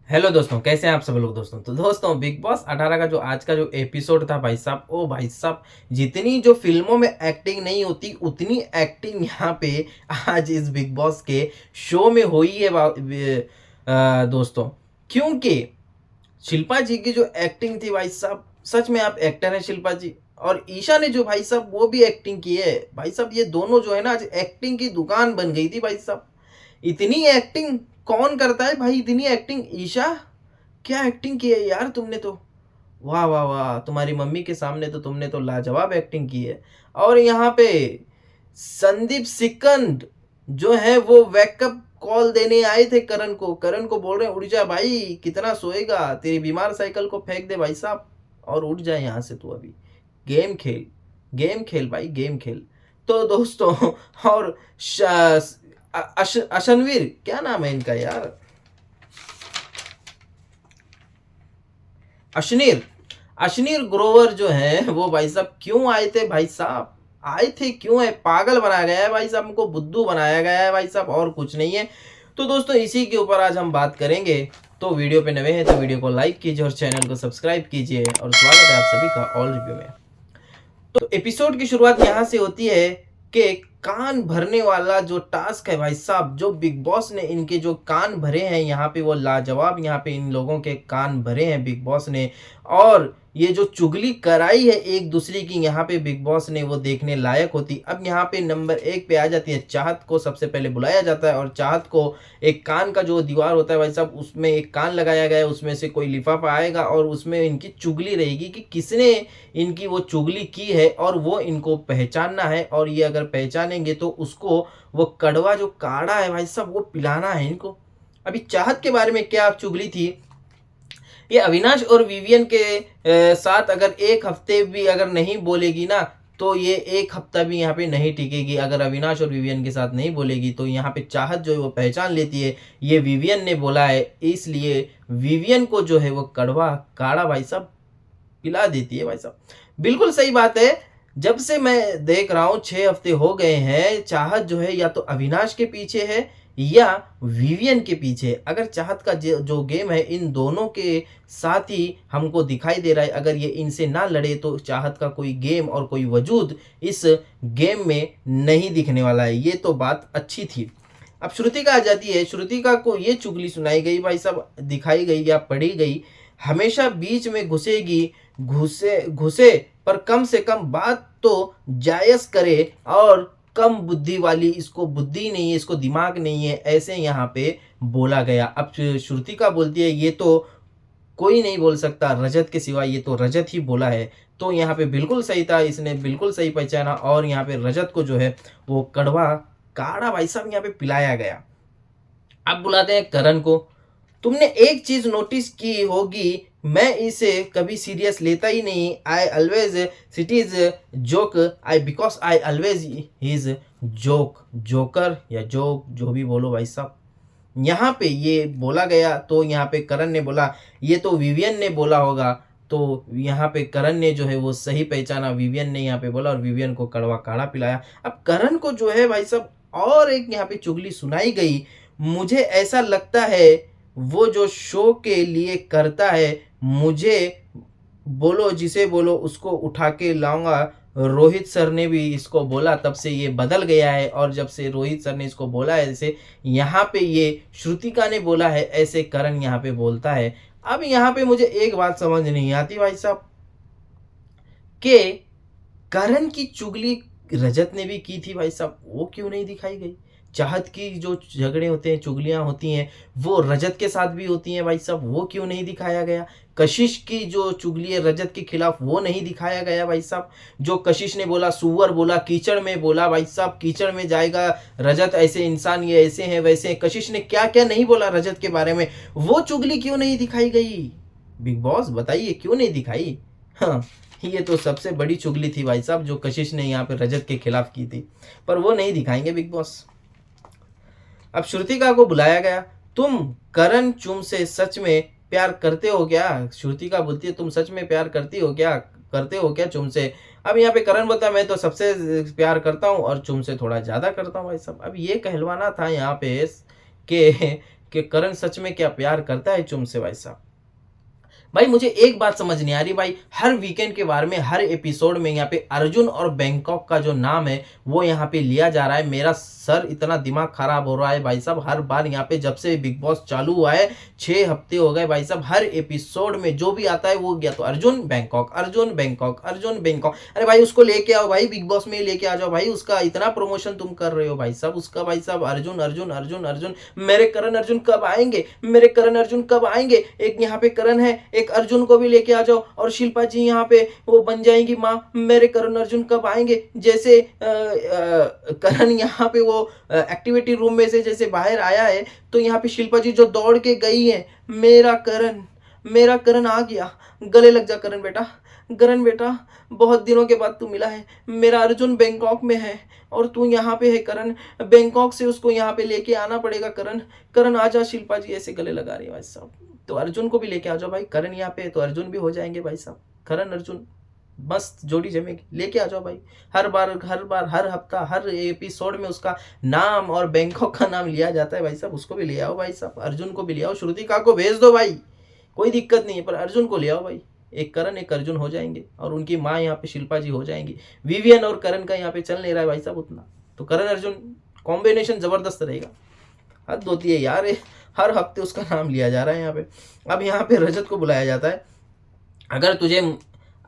Hello दोस्तों, कैसे हैं आप सब लोग दोस्तों। तो दोस्तों, बिग बॉस 18 का जो आज का जो एपिसोड था भाई साहब, ओ भाई साहब, जितनी जो फिल्मों में एक्टिंग नहीं होती उतनी एक्टिंग यहाँ पे आज इस बिग बॉस के शो में हुई है दोस्तों। क्योंकि शिल्पा जी की जो एक्टिंग थी भाई साहब, सच में आप एक्टर हैं शिल्पा जी। और ईशा ने जो भाई साहब वो भी एक्टिंग की है भाई साहब। ये दोनों जो है ना, आज एक्टिंग की दुकान बन गई थी भाई साहब। इतनी एक्टिंग कौन करता है भाई, इतनी एक्टिंग। ईशा, क्या एक्टिंग की है यार तुमने तो। वाह वाह वाह, तुम्हारी मम्मी के सामने तो तुमने तो लाजवाब एक्टिंग की है। और यहाँ पे संदीप सिकंद जो है वो वेकअप कॉल देने आए थे करण को बोल रहे हैं, उठ जा भाई, कितना सोएगा, तेरी बीमार साइकिल को फेंक दे भाई साहब और उठ जाए यहाँ से तू अभी। गेम खेल, गेम खेल भाई, गेम खेल। तो दोस्तों, और अशनवीर, क्या नाम है इनका यार, अशनीर, अशनीर ग्रोवर जो है वो भाई साहब क्यों आए थे भाई साहब, आए थे क्यों है, पागल बनाया गया है भाई साहब, हमको बुद्धू बनाया गया है भाई साहब, और कुछ नहीं है। तो दोस्तों, इसी के ऊपर आज हम बात करेंगे। तो वीडियो पे नए हैं तो वीडियो को लाइक कीजिए और चैनल को सब्सक्राइब कीजिए, और स्वागत है आप सभी का ऑल रिव्यू में। तो एपिसोड की शुरुआत यहाँ से होती है कि कान भरने वाला जो टास्क है भाई साहब, जो बिग बॉस ने इनके जो कान भरे हैं यहाँ पे वो लाजवाब, यहाँ पे इन लोगों के कान भरे हैं बिग बॉस ने। और ये जो चुगली कराई है एक दूसरे की यहाँ पे बिग बॉस ने, वो देखने लायक होती। अब यहाँ पे नंबर 1 पे आ जाती है चाहत को, सबसे पहले बुलाया जाता है और चाहत को एक कान का जो दीवार होता है भाई साहब, उसमें एक कान लगाया गया है, उसमें से कोई लिफाफा आएगा और उसमें इनकी चुगली रहेगी कि किसने इनकी वो चुगली की है, और वो इनको पहचानना है। और ये अगर पहचानेंगे तो उसको वो कड़वा जो काढ़ा है भाई साहब वो पिलाना है इनको। अभी चाहत के बारे में क्या चुगली थी, ये अविनाश और विवियन के साथ अगर एक हफ्ते भी अगर नहीं बोलेगी ना, तो ये एक हफ्ता भी यहाँ पे नहीं टिकेगी। अगर अविनाश और विवियन के साथ नहीं बोलेगी तो यहाँ पे चाहत जो है वो पहचान लेती है, ये विवियन ने बोला है, इसलिए विवियन को जो है वो कड़वा काढ़ा भाई साहब पिला देती है भाई साहब। बिल्कुल सही बात है। जब से मैं देख रहा हूँ 6 हफ्ते हो गए हैं, चाहत जो है या तो अविनाश के पीछे है या विवियन के पीछे। अगर चाहत का जो गेम है इन दोनों के साथ ही हमको दिखाई दे रहा है, अगर ये इनसे ना लड़े तो चाहत का कोई गेम और कोई वजूद इस गेम में नहीं दिखने वाला है। ये तो बात अच्छी थी। अब श्रुतिका आ जाती है, श्रुतिका को ये चुगली सुनाई गई भाई साहब, दिखाई गई या पढ़ी गई, हमेशा बीच में घुसेगी, घुसे घुसे पर कम से कम बात तो जायज़ करे, और कम बुद्धि वाली, इसको बुद्धि नहीं है, इसको दिमाग नहीं है, ऐसे यहाँ पे बोला गया। अब श्रुतिका बोलती है ये तो कोई नहीं बोल सकता रजत के सिवा, ये तो रजत ही बोला है। तो यहाँ पे बिल्कुल सही था, इसने बिल्कुल सही पहचाना, और यहाँ पे रजत को जो है वो कड़वा काढ़ा भाई साहब यहाँ पे पिलाया गया। अब बुलाते हैं करण को। तुमने एक चीज नोटिस की होगी, मैं इसे कभी सीरियस लेता ही नहीं, I always sit is joke, I because I always is joke, joker या जोक जो भी बोलो भाई साहब। यहाँ पे ये बोला गया तो यहाँ पे करण ने बोला, ये तो विवियन ने बोला होगा। तो यहाँ पे करण ने जो है वो सही पहचाना, विवियन ने यहाँ पे बोला और विवियन को कड़वा काढ़ा पिलाया। अब करण को जो है भाई साहब और एक यहाँ पे चुगली सुनाई गई। मुझे ऐसा लगता है वो जो शो के लिए करता है, मुझे बोलो जिसे बोलो उसको उठा के लाऊंगा। रोहित सर ने भी इसको बोला, तब से ये बदल गया है, और जब से रोहित सर ने इसको बोला है, जैसे यहाँ पे ये श्रुतिका ने बोला है, ऐसे करण यहाँ पे बोलता है। अब यहाँ पे मुझे एक बात समझ नहीं आती भाई साहब, कि करण की चुगली रजत ने भी की थी भाई साहब, वो क्यों नहीं दिखाई गई। चाहत की जो झगड़े होते हैं, चुगलियां होती हैं, वो रजत के साथ भी होती हैं भाई साहब, वो क्यों नहीं दिखाया गया। कशिश की जो चुगली है रजत के खिलाफ, वो नहीं दिखाया गया भाई साहब। जो कशिश ने बोला, सुअर बोला, कीचड़ में बोला भाई साहब, कीचड़ में जाएगा रजत, ऐसे इंसान, ये ऐसे हैं वैसे हैं, कशिश ने क्या क्या नहीं बोला रजत के बारे में, वो चुगली क्यों नहीं दिखाई गई। बिग बॉस बताइए क्यों नहीं दिखाई। हाँ, ये तो सबसे बड़ी चुगली थी भाई साहब जो कशिश ने यहाँ पे रजत के खिलाफ की थी, पर वो नहीं दिखाएंगे बिग बॉस। अब श्रुतिका को बुलाया गया। तुम करण चुम से सच में प्यार करते हो क्या। श्रुतिका बोलती है तुम सच में प्यार करती हो क्या, करते हो क्या चुम से। अब यहाँ पे करण बोलता है मैं तो सबसे प्यार करता हूँ और चुम से थोड़ा ज्यादा करता हूँ भाई साहब। अब ये कहलवाना था यहाँ पे कि करण सच में क्या प्यार करता है चुम से भाई साहब। भाई मुझे एक बात समझ नहीं आ रही भाई, हर वीकेंड के बारे में हर एपिसोड में यहाँ पे अर्जुन और बैंकॉक का जो नाम है वो यहाँ पे लिया जा रहा है। मेरा सर इतना दिमाग खराब हो रहा है भाई साहब, हर बार यहाँ पे जब से बिग बॉस चालू हुआ है 6 हफ्ते हो गए भाई साहब, हर एपिसोड में जो भी आता है वो गया तो Arjun Bangkok, Arjun Bangkok, Arjun Bangkok. अरे भाई उसको लेके आओ भाई, बिग बॉस में लेके आ जाओ भाई, उसका इतना प्रमोशन तुम कर रहे हो भाई साहब, उसका भाई साहब अर्जुन अर्जुन अर्जुन अर्जुन। मेरे करण अर्जुन कब आएंगे, मेरे करण अर्जुन कब आएंगे। एक यहाँ पे करण है, एक अर्जुन को भी लेके आ जाओ और शिल्पा जी यहाँ पे वो बन जाएंगी माँ। मेरे करण अर्जुन कब आएंगे। जैसे करण यहाँ पे वो एक्टिविटी रूम में से जैसे बाहर आया है तो यहाँ पे शिल्पा जी जो दौड़ के गई है, मेरा करण आ गया, गले लग जा करण बेटा, करण बेटा बहुत दिनों के बाद तू मिला है, मेरा अर्जुन बैंकॉक में है और तू यहाँ पे है करण, बैंकॉक से उसको यहाँ पे लेके आना पड़ेगा करण, करण आ जा। शिल्पा जी ऐसे गले लगा रही है भाई साहब, तो अर्जुन को भी लेके आ जाओ भाई, करण यहाँ पे है तो अर्जुन भी हो जाएंगे भाई साहब, करण अर्जुन मस्त जोड़ी जमेगी, लेके आ जाओ भाई। हर बार हर हफ्ता हर एपिसोड में उसका नाम और बैंकॉक का नाम लिया जाता है भाई साहब, उसको भी ले आओ भाई साहब, अर्जुन को भी ले आओ, श्रुतिका को भेज दो भाई, कोई दिक्कत नहीं है, पर अर्जुन को ले आओ भाई। एक करण एक अर्जुन हो जाएंगे और उनकी माँ यहाँ पे शिल्पा जी हो जाएंगी। विवियन और करण का यहाँ पे चल नहीं रहा है भाई साहब उतना, तो करण अर्जुन कॉम्बिनेशन जबरदस्त रहेगा। हद होती है यार, हर हफ्ते उसका नाम लिया जा रहा है यहाँ पे। अब यहाँ पे रजत को बुलाया जाता है,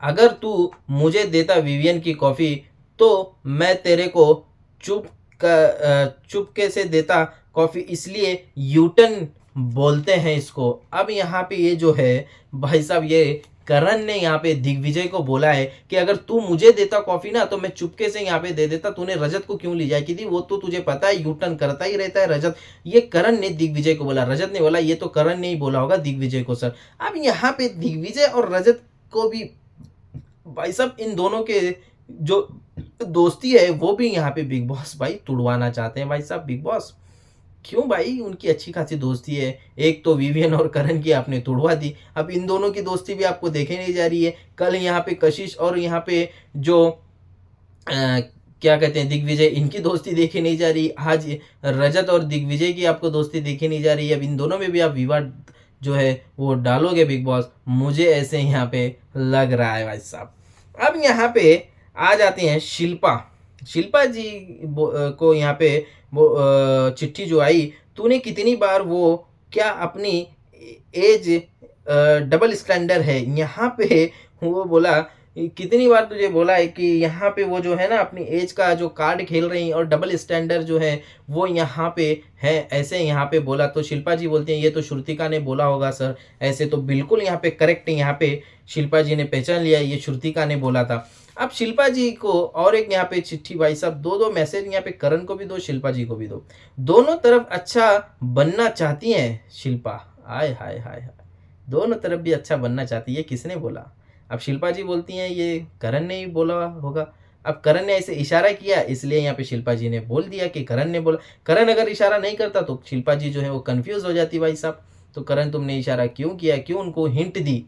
अगर तू मुझे देता विवियन की कॉफ़ी तो मैं तेरे को चुपके से देता कॉफ़ी, इसलिए यूटन बोलते हैं इसको। अब यहाँ पे ये जो है भाई साहब, ये करण ने यहाँ पे दिग्विजय को बोला है कि अगर तू मुझे देता कॉफी ना तो मैं चुपके से यहाँ पे दे देता, तूने रजत को क्यों ली जाए की थी, वो तो तुझे पता है यूटर्न करता ही रहता है रजत। ये करण ने दिग्विजय को बोला, रजत ने बोला, ये तो करण ने ही बोला होगा दिग्विजय को सर। अब यहाँ पे दिग्विजय और रजत को भी भाई साहब, इन दोनों के जो दोस्ती है वो भी यहाँ पे बिग बॉस भाई तुड़वाना चाहते हैं भाई साहब। बिग बॉस क्यों भाई, उनकी अच्छी खासी दोस्ती है, एक तो विवियन और करण की आपने तोड़वा दी, अब इन दोनों की दोस्ती भी आपको देखे नहीं जा रही है। कल यहाँ पे कशिश और यहाँ पे जो क्या कहते हैं दिग्विजय, इनकी दोस्ती देखी नहीं जा रही, आज रजत और दिग्विजय की आपको दोस्ती देखी नहीं जा रही है। अब इन दोनों में भी आप विवाद जो है वो डालोगे बिग बॉस, मुझे ऐसे यहाँ पे लग रहा है भाई साहब। अब यहाँ पे आ जाते हैं शिल्पा जी को यहाँ पे वो चिट्ठी जो आई, तूने कितनी बार वो क्या अपनी एज डबल स्टैंडर्ड है, यहाँ पे वो बोला कितनी बार तुझे बोला है कि यहाँ पे वो जो है ना अपनी एज का जो कार्ड खेल रही है और डबल स्टैंडर्ड जो है वो यहाँ पे है, ऐसे यहाँ पे बोला। तो शिल्पा जी बोलती हैं ये तो श्रुतिका ने बोला होगा सर, ऐसे तो बिल्कुल यहाँ पे करेक्ट है, यहाँ पे शिल्पा जी ने पहचान लिया ये श्रुतिका ने बोला था। अब शिल्पा जी को और एक यहाँ पे चिट्ठी भाई साहब, दो मैसेज यहाँ पे करण को भी दो, शिल्पा जी को भी दो, दोनों तरफ अच्छा बनना चाहती हैं शिल्पा। हाय हाय हाय हाय, दोनों तरफ भी अच्छा बनना चाहती है, किसने बोला। अब शिल्पा जी बोलती हैं ये करण ने ही बोला होगा। अब करण ने ऐसे इशारा किया इसलिए यहाँ पे शिल्पा जी ने बोल दिया कि करण ने बोला। करण अगर इशारा नहीं करता तो शिल्पा जी जो है वो कंफ्यूज हो जाती भाई साहब, तो करण तुमने इशारा क्यों किया, क्यों उनको हिंट दी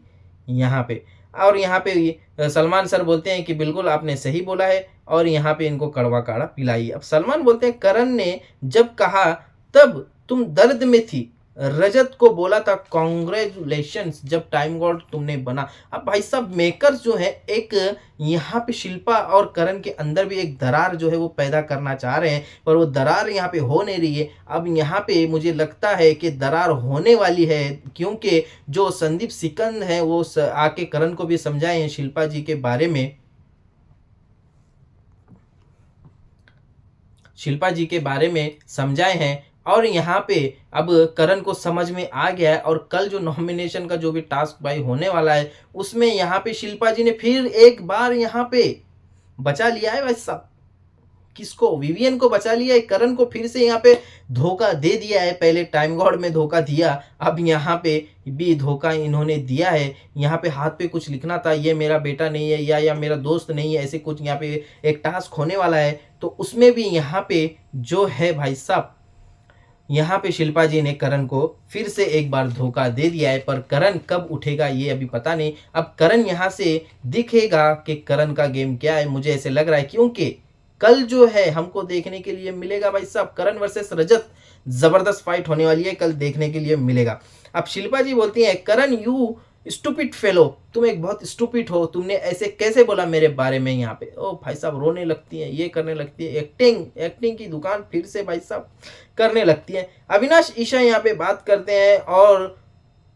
यहाँ पे। और यहाँ पे सलमान सर बोलते हैं कि बिल्कुल आपने सही बोला है और यहाँ पे इनको कड़वा काढ़ा पिलाई। अब सलमान बोलते हैं करण ने जब कहा तब तुम दर्द में थी, रजत को बोला था कॉन्ग्रेचुलेशंस जब टाइम गॉड तुमने बना। अब भाई साहब मेकर्स जो है एक यहाँ पे शिल्पा और करण के अंदर भी एक दरार जो है वो पैदा करना चाह रहे हैं, पर वो दरार यहाँ पे हो नहीं रही है। अब यहाँ पे मुझे लगता है कि दरार होने वाली है, क्योंकि जो संदीप सिकंद है वो आके करण को भी समझाए हैं शिल्पा जी के बारे में, शिल्पा जी के बारे में समझाए हैं और यहाँ पे अब करण को समझ में आ गया है। और कल जो नॉमिनेशन का जो भी टास्क भाई होने वाला है उसमें यहाँ पे शिल्पा जी ने फिर एक बार यहाँ पे बचा लिया है भाई साहब, किसको, विवियन को बचा लिया है। करण को फिर से यहाँ पे धोखा दे दिया है, पहले टाइम गॉड में धोखा दिया, अब यहाँ पे भी धोखा इन्होंने दिया है। यहाँ पे हाथ पे कुछ लिखना था, ये मेरा बेटा नहीं है या मेरा दोस्त नहीं है, ऐसे कुछ यहाँ पे एक टास्क होने वाला है, तो उसमें भी यहाँ पे जो है भाई साहब यहाँ पे शिल्पा जी ने करण को फिर से एक बार धोखा दे दिया है, पर करण कब उठेगा ये अभी पता नहीं। अब करण यहाँ से दिखेगा कि करण का गेम क्या है, मुझे ऐसे लग रहा है, क्योंकि कल जो है हमको देखने के लिए मिलेगा भाई साहब करण वर्सेस रजत, जबरदस्त फाइट होने वाली है, कल देखने के लिए मिलेगा। अब शिल्पा जी बोलती हैं, करण यू स्टूपिड फेलो, तुम एक बहुत स्टूपिड हो, तुमने ऐसे कैसे बोला मेरे बारे में यहाँ पे। ओ भाई साहब रोने लगती है, ये करने लगती है, एक्टिंग की दुकान फिर से भाई साहब करने लगती है। अविनाश ईशा यहाँ पे बात करते हैं, और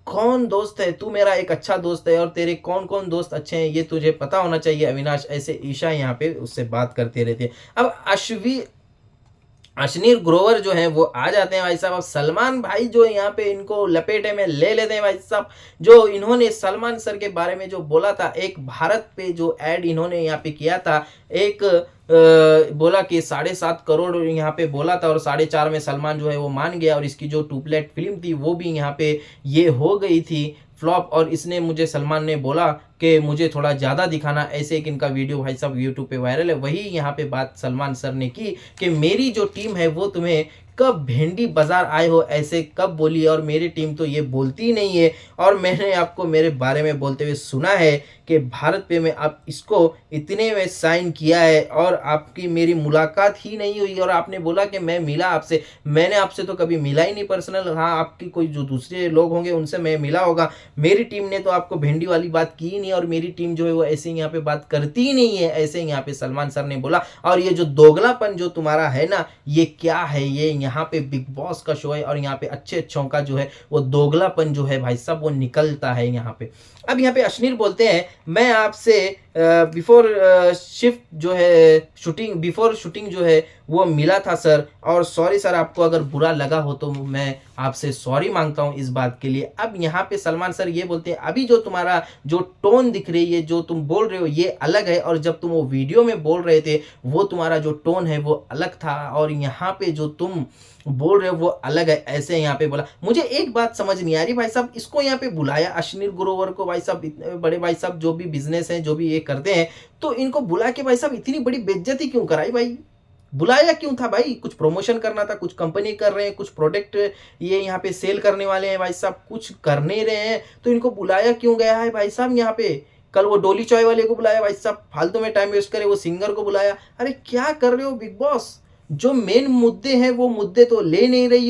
कौन दोस्त है तू, मेरा एक अच्छा दोस्त है, और तेरे कौन कौन दोस्त अच्छे हैं ये तुझे पता होना चाहिए अविनाश, ऐसे ईशा यहाँ पे उससे बात करते रहते हैं। अब अश्नीर ग्रोवर जो है वो आ जाते हैं भाई साहब। अब सलमान भाई जो यहाँ पे इनको लपेटे में ले लेते हैं भाई साहब। जो इन्होंने सलमान सर के बारे में जो बोला था, एक भारत पे जो ऐड इन्होंने यहाँ पे किया था, एक बोला कि 7.5 करोड़ यहाँ पे बोला था, और 4.5 में सलमान जो है वो मान गया, और इसकी जो ट्यूबलाइट फिल्म थी वो भी यहाँ पे ये हो गई थी फ्लॉप, और इसने मुझे सलमान ने बोला कि मुझे थोड़ा ज़्यादा दिखाना, ऐसे एक इनका वीडियो भाई साहब यूट्यूब पे वायरल है। वही यहाँ पे बात सलमान सर ने की कि मेरी जो टीम है वो तुम्हें कब भेंडी बाजार आए हो ऐसे कब बोली है, और मेरी टीम तो ये बोलती नहीं है, और मैंने आपको मेरे बारे में बोलते हुए सुना है कि भारत पे में आप इसको इतने में साइन किया है, और आपकी मेरी मुलाकात ही नहीं हुई, और आपने बोला कि मैं मिला आपसे, मैंने आपसे तो कभी मिला ही नहीं पर्सनल, हाँ आपकी कोई जो दूसरे लोग होंगे उनसे मैं मिला होगा, मेरी टीम ने तो आपको भिंडी वाली बात की ही नहीं, और मेरी टीम जो है वो ऐसे यहाँ पे बात करती ही नहीं है, ऐसे यहाँ पे सलमान सर ने बोला। और ये जो दोगलापन जो तुम्हारा है ना, ये क्या है, ये यहाँ पे बिग बॉस का शो है, और यहाँ पे अच्छे अच्छों का जो है वो दोगलापन जो है भाई साहब वो निकलता है यहाँ पे। अब यहाँ पे अश्नीर बोलते हैं, मैं आपसे बिफोर शिफ्ट जो है बिफोर शूटिंग जो है वो मिला था सर, और सॉरी सर आपको अगर बुरा लगा हो तो मैं आपसे सॉरी मांगता हूँ इस बात के लिए। अब यहाँ पे सलमान सर ये बोलते हैं, अभी जो तुम्हारा जो टोन दिख रही है, जो तुम बोल रहे हो ये अलग है, और जब तुम वो वीडियो में बोल रहे थे वो तुम्हारा जो टोन है वो अलग था, और यहाँ पे जो तुम बोल रहे हो वो अलग है, ऐसे यहाँ पे बोला। मुझे एक बात समझ नहीं आ रही भाई साहब, इसको यहाँ पे बुलाया अश्नीर ग्रोवर को भाई साहब, इतने बड़े भाई साहब जो भी बिजनेस हैं जो भी ये करते हैं, तो इनको बुला के भाई साहब इतनी बड़ी बेइज्जती क्यों कराई भाई, बुलाया क्यों था भाई, कुछ प्रमोशन करना था, कुछ कंपनी कर रहे हैं, कुछ प्रोडक्ट ये यहाँ पे सेल करने वाले हैं भाई साहब, कुछ करने रहे हैं, तो इनको बुलाया क्यों गया है भाई साहब यहाँ पे। कल वो डोली चाय वाले को बुलाया भाई साहब, फालतू में टाइम वेस्ट करे, वो सिंगर को बुलाया, अरे क्या कर रहे हो बिग बॉस, जो मेन मुद्दे हैं वो मुद्दे तो ले नहीं रही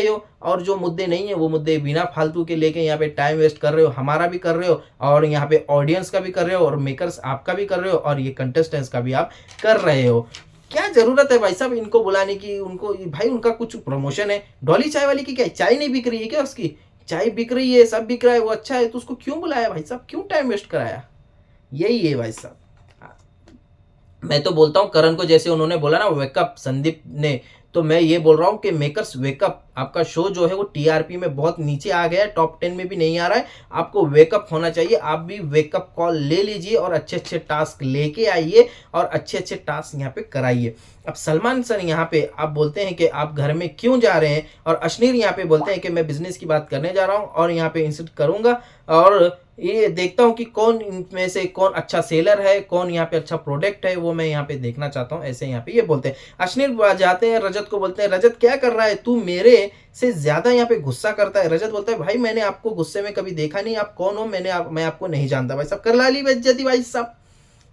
हो, और जो मुद्दे नहीं है वो मुद्दे बिना फालतू के लेके यहाँ पे टाइम वेस्ट कर रहे हो, हमारा भी कर रहे हो, और यहाँ पे ऑडियंस का भी कर रहे हो, और मेकर्स आपका भी कर रहे हो, और ये कंटेस्टेंट्स का भी आप कर रहे हो। क्या जरूरत है भाई साहब इनको बुलाने की, उनको भाई उनका कुछ प्रमोशन है, डॉली चाय वाली की क्या चाय नहीं बिक रही है क्या, उसकी चाय बिक रही है, सब बिक रहा है, वो अच्छा है, तो उसको क्यों बुलाया भाई साहब, क्यों टाइम वेस्ट कराया, यही है भाई साहब। मैं तो बोलता हूँ करण को जैसे उन्होंने बोला ना वेकअप संदीप ने, तो मैं ये बोल रहा हूँ कि मेकर्स वेकअप, आपका शो जो है वो टीआरपी में बहुत नीचे आ गया है, टॉप 10 में भी नहीं आ रहा है, आपको वेकअप होना चाहिए, आप भी वेकअप कॉल ले लीजिए, और अच्छे अच्छे टास्क लेके आइए, और अच्छे अच्छे टास्क यहाँ पे कराइए। अब सलमान सर यहाँ पे आप बोलते हैं कि आप घर में क्यों जा रहे हैं, और अश्नीर यहाँ पे बोलते हैं कि मैं बिजनेस की बात करने जा रहा हूँ, और यहाँ पे इंसिस्ट करूंगा, और ये देखता हूँ कि कौन इनमें से कौन अच्छा सेलर है, कौन यहाँ पे अच्छा प्रोडक्ट है, वो मैं यहाँ पे देखना चाहता हूँ, ऐसे यहाँ पे ये बोलते हैं। अश्नीर जाते हैं रजत को बोलते हैं, रजत क्या कर रहा है तू, मेरे से ज्यादा यहाँ पे गुस्सा करता है। रजत बोलता है, भाई मैंने आपको गुस्से में कभी देखा नहीं, आप कौन हो, मैं आपको नहीं जानता। भाई साहब करा ली बेइज्जती भाई साहब,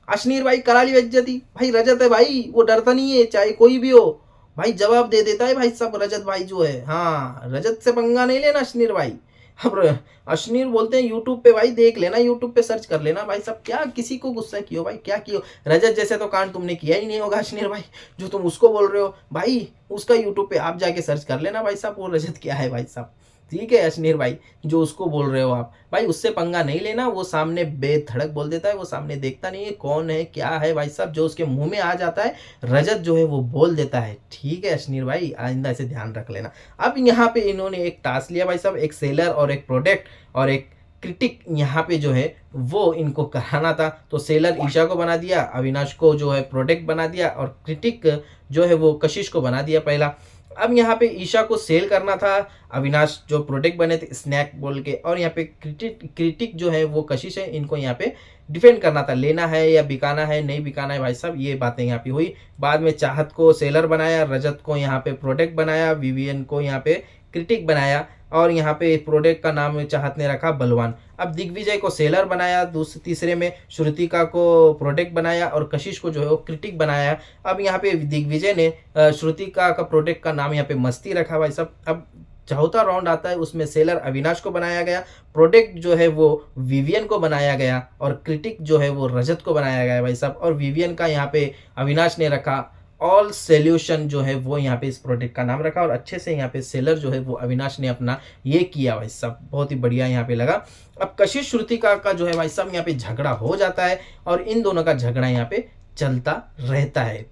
अश्नीर भाई करा ली बेइज्जती भाई। रजत है भाई, वो डरता नहीं है, चाहे कोई भी हो भाई, जवाब दे देता है भाई साहब रजत भाई जो है। हाँ रजत से पंगा नहीं लेना अश्नीर भाई। अब अश्नीर बोलते हैं यूट्यूब पे भाई देख लेना, यूट्यूब पे सर्च कर लेना भाई साहब, क्या किसी को गुस्सा कियो भाई, क्या कियो, रजत जैसे तो कांड तुमने किया ही नहीं होगा अश्नीर भाई, जो तुम उसको बोल रहे हो भाई, उसका यूट्यूब पे आप जाके सर्च कर लेना भाई साहब, वो रजत क्या है भाई साहब, ठीक है अश्नीर भाई, जो उसको बोल रहे हो आप भाई, उससे पंगा नहीं लेना, वो सामने बेधड़क बोल देता है, वो सामने देखता नहीं है कौन है क्या है भाई साहब, जो उसके मुंह में आ जाता है रजत जो है वो बोल देता है, ठीक है अश्नीर भाई, आइंदा इसे ध्यान रख लेना। अब यहाँ पे इन्होंने एक टास्क लिया भाई साहब, एक सेलर और एक प्रोडक्ट और एक क्रिटिक यहाँ पे जो है वो इनको कराना था, तो सेलर ईशा को बना दिया, अविनाश को जो है प्रोडक्ट बना दिया, और क्रिटिक जो है वो कशिश को बना दिया पहला। अब यहाँ पे ईशा को सेल करना था, अविनाश जो प्रोडक्ट बने थे स्नैक बोल के, और यहाँ पे क्रिटिक जो है वो कशिश है, इनको यहाँ पे डिफेंड करना था, लेना है या बिकाना है नहीं बिकाना है भाई साहब, ये बातें यहाँ पे हुई। बाद में चाहत को सेलर बनाया, रजत को यहाँ पे प्रोडक्ट बनाया, विवियन को यहाँ पे क्रिटिक बनाया, और यहाँ पे प्रोडक्ट का नाम चाहत ने रखा बलवान। अब दिग्विजय को सेलर बनाया, तीसरे में श्रुतिका को प्रोडक्ट बनाया और कशिश को जो है वो क्रिटिक बनाया। अब यहाँ पे दिग्विजय ने श्रुतिका का प्रोडक्ट का नाम यहाँ पे मस्ती रखा भाई साहब। अब चौथा राउंड आता है, उसमें सेलर अविनाश को बनाया गया, प्रोडक्ट जो है वो विवियन को बनाया गया और क्रिटिक जो है वो रजत को बनाया गया भाई साहब। और विवियन का यहाँ पे अविनाश ने रखा ऑल सोल्यूशन जो है वो यहाँ पे इस प्रोडक्ट का नाम रखा और अच्छे से यहाँ पे सेलर जो है वो अविनाश ने अपना ये किया भाई साहब, बहुत ही बढ़िया यहाँ पे लगा। अब कशिश श्रुतिका का जो है भाई साहब यहाँ पे झगड़ा हो जाता है और इन दोनों का झगड़ा यहाँ पे चलता रहता है।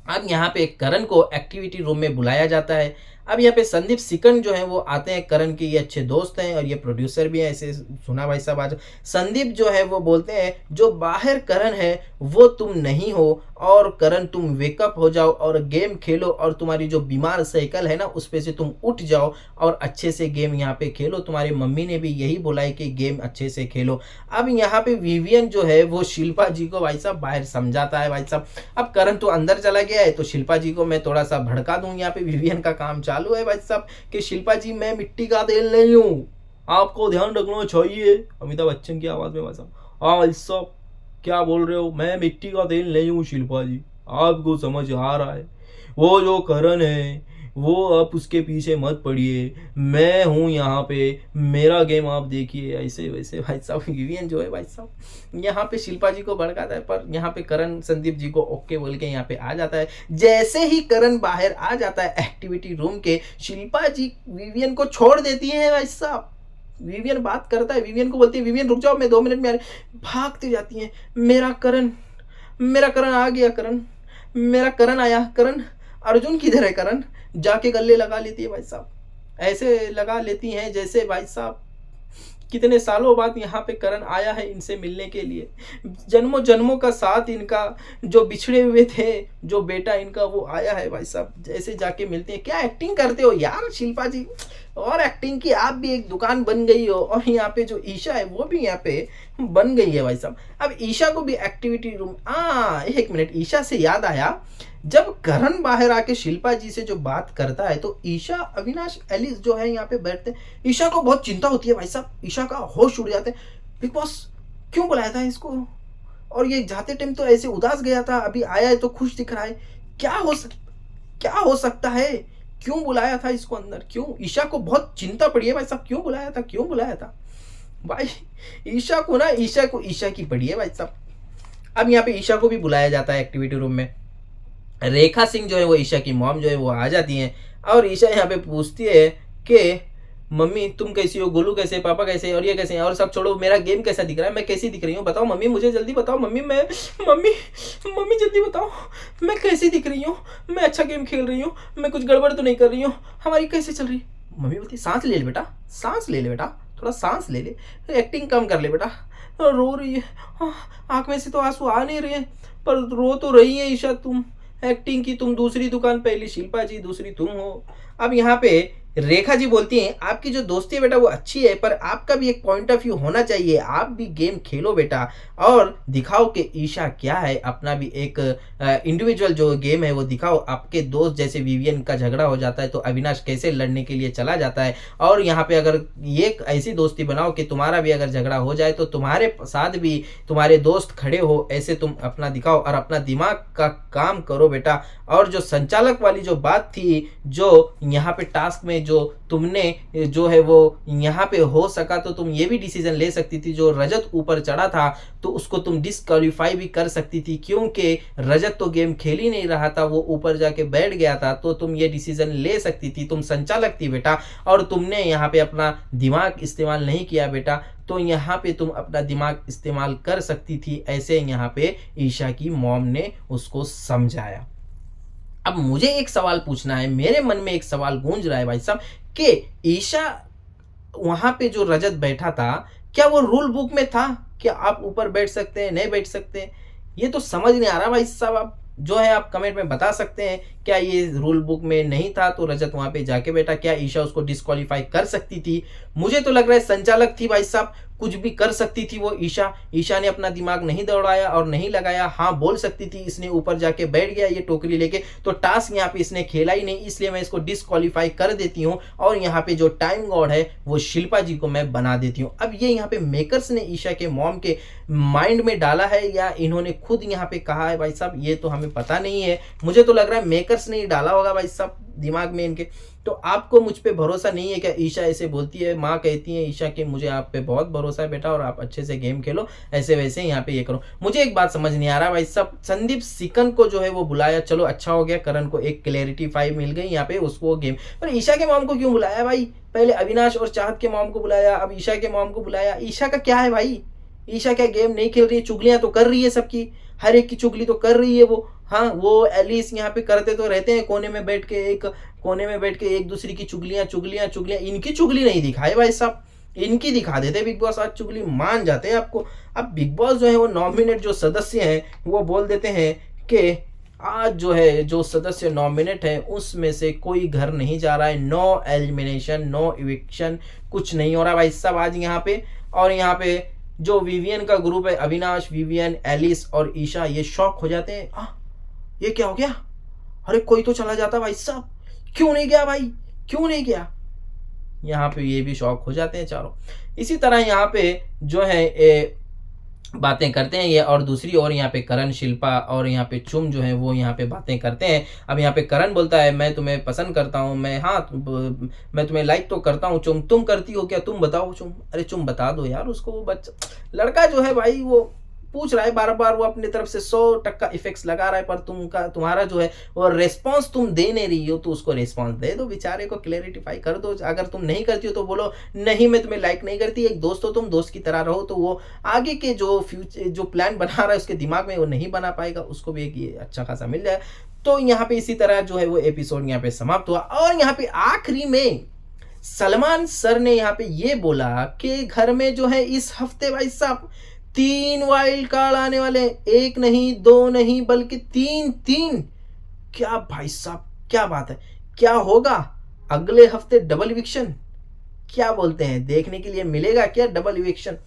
अब यहाँ पे करण को एक्टिविटी रूम में बुलाया जाता है। अब यहाँ पे संदीप सिकंद जो है वो आते हैं, करण के ये अच्छे दोस्त हैं और ये प्रोड्यूसर भी हैं, ऐसे सुना भाई साहब। आज संदीप जो है वो बोलते हैं जो बाहर करण है वो तुम नहीं हो और करण तुम वेकअप हो जाओ और गेम खेलो और तुम्हारी जो बीमार साइकिल है ना उस पे से तुम उठ जाओ और अच्छे से गेम यहाँ पे खेलो। तुम्हारी मम्मी ने भी यही बोला है कि गेम अच्छे से खेलो। अब यहाँ पे विवियन जो है वो शिल्पा जी को भाई साहब बाहर समझाता है भाई साहब। अब करण तो अंदर चला गया है तो शिल्पा जी को मैं थोड़ा सा भड़का दूं। यहाँ पे विवियन का काम चालू है भाई साहब कि शिल्पा जी मैं मिट्टी का तेल नहीं हूँ, आपको ध्यान रखना चाहिए। अमिताभ बच्चन की आवाज में भाई साहब, हाँ भाई साहब क्या बोल रहे हो, मैं मिट्टी का तेल नहीं हूँ शिल्पा जी, आपको समझ आ रहा है। वो जो करण है वो आप उसके पीछे मत पड़िए, मैं हूँ यहाँ पे, मेरा गेम आप देखिए। ऐसे वैसे भाई साहब विवियन जो है भाई साहब यहाँ पे शिल्पा जी को भड़काता है, पर यहाँ पे करण संदीप जी को ओके बोल के यहाँ पे आ जाता है। जैसे ही करण बाहर आ जाता है एक्टिविटी रूम के, शिल्पा जी विवियन को छोड़ देती है भाई साहब। विवियन बात करता है, विवियन को बोलती है विवियन रुक जाओ मैं 2 मिनट में आ रही, भागती जाती है। मेरा करण आ गया, करण मेरा करण आया, करण अर्जुन किधर है, करण जाके गले लगा लेती है भाई साहब। ऐसे लगा लेती हैं जैसे भाई साहब कितने सालों बाद यहाँ पे करण आया है इनसे मिलने के लिए। जन्मों जन्मों का साथ इनका जो बिछड़े हुए थे, जो बेटा इनका वो आया है भाई साहब। जैसे जाके मिलते हैं, क्या एक्टिंग करते हो यार शिल्पा जी, और एक्टिंग की आप भी एक दुकान बन गई हो। और यहाँ पे जो ईशा है वो भी यहाँ पे बन गई है भाई साहब। अब ईशा को भी एक्टिविटी रूम, एक मिनट, ईशा से याद आया, जब करण बाहर आके शिल्पा जी से जो बात करता है तो ईशा अविनाश एलिस जो है यहाँ पे बैठते हैं। ईशा को बहुत चिंता होती है भाई साहब, ईशा का होश उड़ जाते हैं, बिग बॉस क्यों बुलाया था इसको, और ये जाते टाइम तो ऐसे उदास गया था, अभी आया है तो खुश दिख रहा है, क्या हो सकता है, क्यों बुलाया था इसको अंदर, क्यों? ईशा को बहुत चिंता पड़ी है भाई साहब, क्यों बुलाया था भाई ईशा को ना, ईशा की पड़ी है भाई साहब। अब यहाँ पे ईशा को भी बुलाया जाता है एक्टिविटी रूम में। रेखा सिंह जो है वो ईशा की मॉम जो है वो आ जाती हैं और ईशा यहाँ पे पूछती है कि मम्मी तुम कैसी हो, गोलू कैसे है, पापा कैसे हैं और ये कैसे हैं, और सब छोड़ो, मेरा गेम कैसा दिख रहा है, मैं कैसी दिख रही हूँ, बताओ मम्मी, मुझे जल्दी बताओ मम्मी, मम्मी जल्दी बताओ मैं कैसी दिख रही हूँ, मैं अच्छा गेम खेल रही हूँ, मैं कुछ गड़बड़ तो नहीं कर रही हूँ, हमारी कैसे चल रही। मम्मी बोलती सांस ले ले बेटा, थोड़ा सांस ले ले, एक्टिंग कम कर ले बेटा, रो रही है, आँख में से तो आंसू आ नहीं रहे हैं पर रो तो रही है ईशा, तुम एक्टिंग की, तुम दूसरी दुकान, पहली शिल्पा जी, दूसरी तुम हो। अब यहाँ पे रेखा जी बोलती हैं आपकी जो दोस्ती है बेटा वो अच्छी है, पर आपका भी एक पॉइंट ऑफ व्यू होना चाहिए, आप भी गेम खेलो बेटा और दिखाओ कि ईशा क्या है, अपना भी एक इंडिविजुअल जो गेम है वो दिखाओ। आपके दोस्त जैसे विवियन का झगड़ा हो जाता है तो अविनाश कैसे लड़ने के लिए चला जाता है, और यहाँ पे अगर ये ऐसी दोस्ती बनाओ कि तुम्हारा भी अगर झगड़ा हो जाए तो तुम्हारे साथ भी तुम्हारे दोस्त खड़े हो, ऐसे तुम अपना दिखाओ और अपना दिमाग का काम करो बेटा। और जो संचालक वाली जो बात थी, जो यहाँ पे टास्क में जो तुमने जो है वो यहाँ पे हो सका तो तुम ये भी डिसीजन ले सकती थी, जो रजत ऊपर चढ़ा था तो उसको तुम डिस्क्वालीफाई भी कर सकती थी, क्योंकि रजत तो गेम खेल ही नहीं रहा था, वो ऊपर जाके बैठ गया था, तो तुम ये डिसीजन ले सकती थी, तुम संचालक थी बेटा और तुमने यहाँ पे अपना दिमाग इस्तेमाल नहीं किया बेटा, तो यहाँ पे तुम अपना दिमाग इस्तेमाल कर सकती थी। ऐसे यहाँ पे ईशा की मॉम ने उसको समझाया। अब मुझे एक सवाल पूछना है, मेरे मन में एक सवाल गूंज रहा है भाई साहब कि ईशा वहां पे जो रजत बैठा था क्या वो रूल बुक में था कि आप ऊपर बैठ सकते हैं, नहीं बैठ सकते, ये तो समझ नहीं आ रहा भाई साहब। आप जो है आप कमेंट में बता सकते हैं, क्या ये रूल बुक में नहीं था तो रजत वहां पे जाके बैठा, क्या ईशा उसको डिस्क्वालीफाई कर सकती थी? मुझे तो लग रहा है संचालक थी भाई साहब, कुछ भी कर सकती थी वो ईशा। ईशा ने अपना दिमाग नहीं दौड़ाया और नहीं लगाया। हाँ बोल सकती थी, इसने ऊपर जाके बैठ गया ये टोकरी लेके, तो टास्क यहाँ पे इसने खेला ही नहीं, इसलिए मैं इसको डिस्क्वालीफाई कर देती हूँ और यहाँ पे जो टाइम गॉड है वो शिल्पा जी को मैं बना देती हूँ। अब ये यहाँ पे मेकर्स ने ईशा के मॉम के माइंड में डाला है या इन्होंने खुद यहाँ पे कहा है भाई साहब, ये तो हमें पता नहीं है। मुझे तो लग रहा है मेकर्स ने ही डाला होगा भाई साहब दिमाग में इनके। तो आपको मुझ पे भरोसा नहीं है क्या? ईशा ऐसे बोलती है, माँ कहती है ईशा के मुझे आप पे बहुत भरोसा है बेटा और आप अच्छे से गेम खेलो, ऐसे वैसे यहाँ पे ये करो। मुझे एक बात समझ नहीं आ रहा भाई साहब, संदीप सिकन को जो है वो बुलाया, चलो अच्छा हो गया, करण को एक क्लैरिटी मिल गई यहाँ पे उसको गेम, पर ईशा के मॉम को क्यों बुलाया भाई? पहले अविनाश और चाहत के मॉम को बुलाया, अब ईशा के मॉम को बुलाया। ईशा का क्या है भाई? ईशा क्या गेम नहीं खेल रही है? चुगलियां तो कर रही है सबकी, हर एक की चुगली तो कर रही है वो। हाँ वो एलिस यहाँ पे करते तो रहते हैं कोने में बैठ के एक दूसरे की चुगलियां। इनकी चुगली नहीं दिखाए भाई साहब, इनकी दिखा देते बिग बॉस, आज चुगली मान जाते हैं आपको। अब बिग बॉस जो है वो नॉमिनेट जो सदस्य हैं वो बोल देते हैं कि आज जो है जो सदस्य नॉमिनेट है उसमें से कोई घर नहीं जा रहा है, नो एलिमिनेशन, नो इविक्शन, कुछ नहीं हो रहा भाई साहब आज यहाँ पे। और यहाँ पे जो विवियन का ग्रुप है, अविनाश, विवियन, एलिस और ईशा, ये शॉक हो जाते हैं, ये क्या हो गया? अरे कोई तो चला जाता भाई साहब, क्यों नहीं गया भाई, क्यों नहीं गया? यहाँ पे ये भी शॉक हो जाते हैं चारों। इसी तरह यहाँ पे जो है बातें करते हैं ये, और दूसरी ओर यहाँ पे करण, शिल्पा और यहाँ पे चुम जो है वो यहाँ पे बातें करते हैं। अब यहाँ पे करण बोलता है मैं तुम्हें पसंद करता हूँ, मैं तुम्हें लाइक तो करता हूँ चुम, तुम करती हो क्या, तुम बताओ चुम। अरे चुम बता दो यार उसको, वो बच्चा लड़का जो है भाई वो पूछ रहा है बार बार, वो अपनी तरफ से 100% इफेक्ट्स लगा रहा है, पर तुम्हारा जो है वो रिस्पांस तुम दे नहीं रही हो, तो उसको रिस्पांस दे दो, बेचारे को क्लैरिफाई कर दो। अगर तुम नहीं करती हो तो बोलो नहीं मैं तुम्हें लाइक नहीं करती, एक दोस्त हो तुम, दोस्त की तरह रहो, तो वो आगे के जो फ्यूचर जो प्लान बना रहा है उसके दिमाग में वो नहीं बना पाएगा, उसको भी एक ये अच्छा खासा मिल जाए। तो यहाँ पे इसी तरह जो है वो एपिसोड यहाँ पे समाप्त हुआ। और यहाँ पे आखिरी में सलमान सर ने यहाँ पे ये बोला कि घर में जो है इस हफ्ते भाई साहब 3 वाइल्ड कार्ड आने वाले, 1 नहीं 2 नहीं बल्कि 3। क्या भाई साहब, क्या बात है, क्या होगा अगले हफ्ते? डबल इविक्शन, क्या बोलते हैं, देखने के लिए मिलेगा क्या डबल इविक्शन?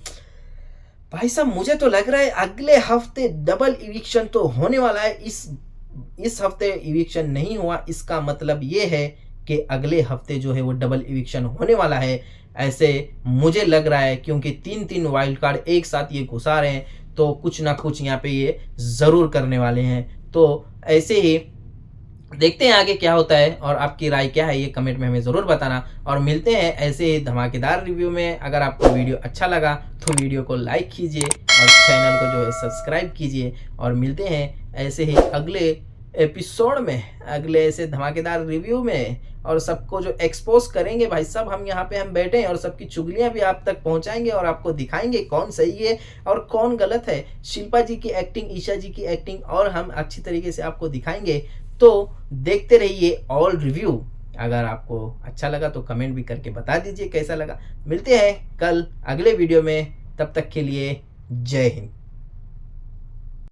भाई साहब मुझे तो लग रहा है अगले हफ्ते डबल इविक्शन तो होने वाला है। इस हफ्ते इविक्शन नहीं हुआ, इसका मतलब ये है कि अगले हफ्ते जो है वो डबल इविक्शन होने वाला है, ऐसे मुझे लग रहा है, क्योंकि 3 वाइल्ड कार्ड एक साथ ये घुसा रहे हैं, तो कुछ ना कुछ यहाँ पे ये ज़रूर करने वाले हैं। तो ऐसे ही देखते हैं आगे क्या होता है, और आपकी राय क्या है ये कमेंट में हमें ज़रूर बताना। और मिलते हैं ऐसे ही धमाकेदार रिव्यू में। अगर आपको वीडियो अच्छा लगा तो वीडियो को लाइक कीजिए और चैनल को जो है सब्सक्राइब कीजिए, और मिलते हैं ऐसे ही अगले एपिसोड में, अगले ऐसे धमाकेदार रिव्यू में, और सबको जो एक्सपोज करेंगे भाई साहब, हम यहाँ पे हम बैठे हैं और सबकी चुगलियां भी आप तक पहुंचाएंगे और आपको दिखाएंगे कौन सही है और कौन गलत है। शिल्पा जी की एक्टिंग, ईशा जी की एक्टिंग, और हम अच्छी तरीके से आपको दिखाएंगे। तो देखते रहिए ऑल रिव्यू। अगर आपको अच्छा लगा तो कमेंट भी करके बता दीजिए कैसा लगा। मिलते हैं कल अगले वीडियो में, तब तक के लिए जय हिंद।